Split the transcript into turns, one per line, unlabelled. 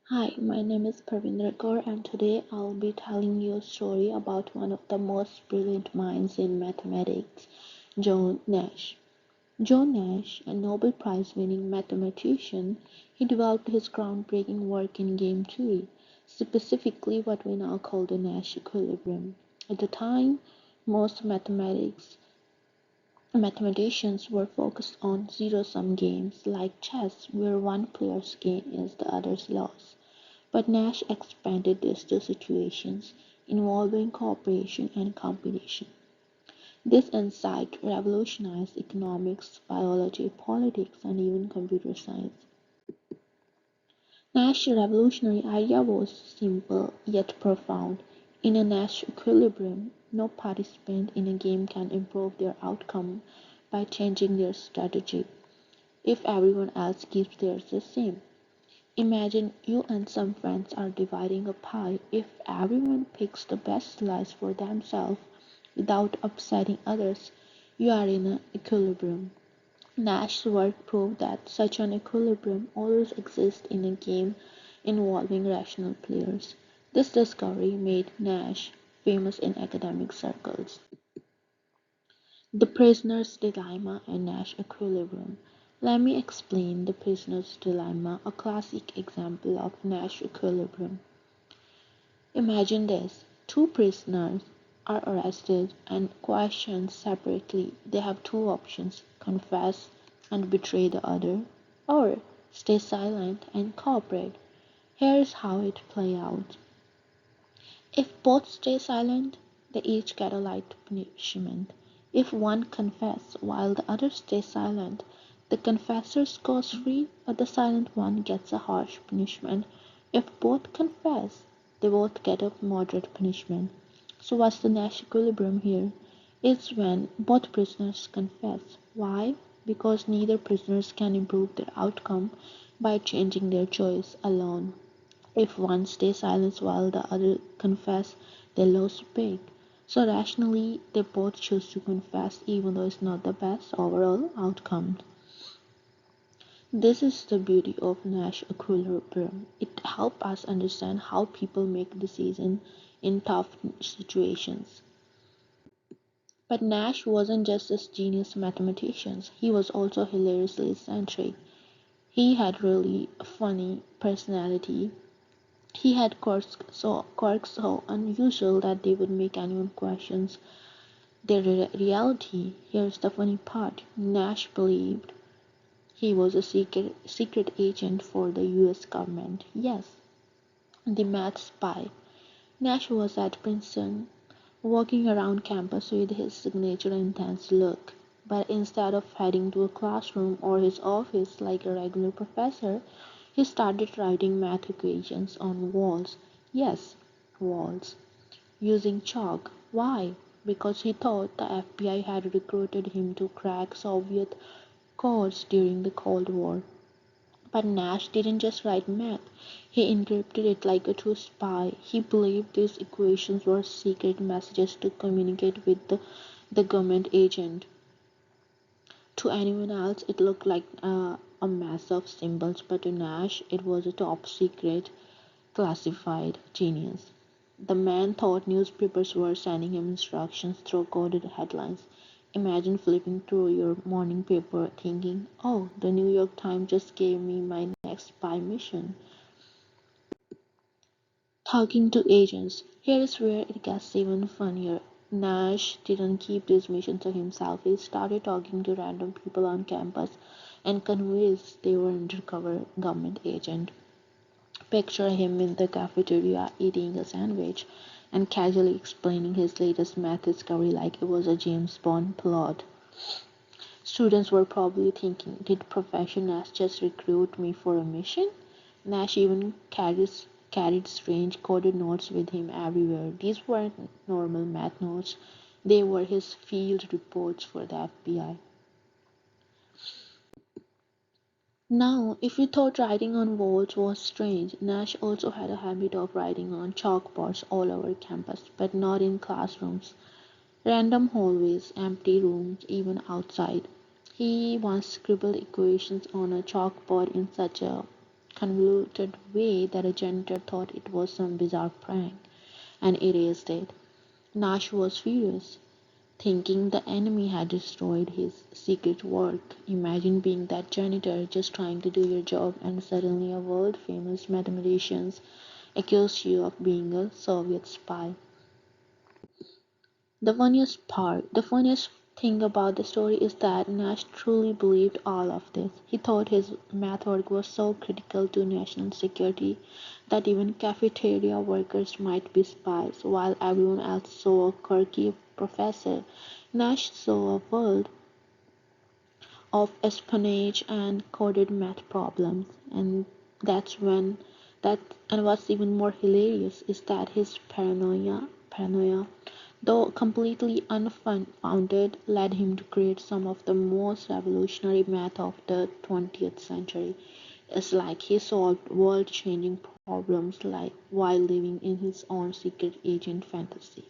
Hi, my name is Parvinder Kaur, and today I'll be telling you a story about one of the most brilliant minds in mathematics, John Nash. John Nash, a Nobel Prize winning mathematician, he developed his groundbreaking work in game theory, specifically what we now call the Nash equilibrium. At the time, most mathematicians were focused on zero-sum games like chess, where one player's gain is the other's loss. But Nash expanded this to situations involving cooperation and competition. This insight revolutionized economics, biology, politics, and even computer science. Nash's revolutionary idea was simple yet profound. In a Nash equilibrium, no participant in a game can improve their outcome by changing their strategy if everyone else keeps theirs the same. Imagine you and some friends are dividing a pie. If everyone picks the best slice for themselves without upsetting others, you are in an equilibrium. Nash's work proved that such an equilibrium always exists in a game involving rational players. This discovery made Nash famous in academic circles. The prisoner's dilemma and Nash equilibrium. Let me explain the prisoner's dilemma, a classic example of Nash equilibrium. Imagine this: two prisoners are arrested and questioned separately. They have two options: confess and betray the other, or stay silent and cooperate. Here's how it plays out. If both stay silent, they each get a light punishment. If one confesses while the other stays silent, the confessor goes free, but the silent one gets a harsh punishment. If both confess, they both get a moderate punishment. So what's the Nash equilibrium here? It's when both prisoners confess. Why? Because neither prisoners can improve their outcome by changing their choice alone. If one stays silent while the other confess, they lose big. So rationally, they both choose to confess even though it's not the best overall outcome. This is the beauty of Nash equilibrium. It helps us understand how people make decisions in tough situations. But Nash wasn't just a genius mathematician, he was also hilariously eccentric. He had really funny personality. He had quirks so unusual that they would make anyone question their reality. Here's the funny part: Nash believed he was a secret agent for the US government. Yes, the math spy. Nash was at Princeton, walking around campus with his signature intense look. But instead of heading to a classroom or his office like a regular professor, he started writing math equations on walls. Yes, walls. Using chalk. Why? Because he thought the FBI had recruited him to crack Soviet codes during the Cold War. But Nash didn't just write math, he encrypted it like a true spy. He believed these equations were secret messages to communicate with the government agent. To anyone else, it looked like a mess of symbols, but to Nash, it was a top secret, classified genius. The man thought newspapers were sending him instructions through coded headlines. Imagine flipping through your morning paper thinking, oh, the New York Times just gave me my next spy mission. Talking to agents. Here is where it gets even funnier. Nash didn't keep this mission to himself. He started talking to random people on campus and convinced they were undercover government agent. Picture him in the cafeteria eating a sandwich and casually explaining his latest math discovery like it was a James Bond plot. Students were probably thinking, did Professor Nash just recruit me for a mission? Nash even carried strange coded notes with him everywhere. These weren't normal math notes, they were his field reports for the FBI. Now, if you thought writing on walls was strange, Nash also had a habit of writing on chalkboards all over campus, but not in classrooms. Random hallways, empty rooms, even outside. He once scribbled equations on a chalkboard in such a convoluted way that a janitor thought it was some bizarre prank and erased it. Nash was furious, thinking the enemy had destroyed his secret work. Imagine being that janitor just trying to do your job and suddenly a world famous mathematician accused you of being a Soviet spy. The funniest thing about the story is that Nash truly believed all of this. He thought his math work was so critical to national security that even cafeteria workers might be spies, while everyone else saw a quirky professor. Nash saw a world of espionage and coded math problems, and that's when that and what's even more hilarious is that his paranoia, though completely unfounded, led him to create some of the most revolutionary math of the 20th century. It's like he solved world changing problems like while living in his own secret agent fantasy.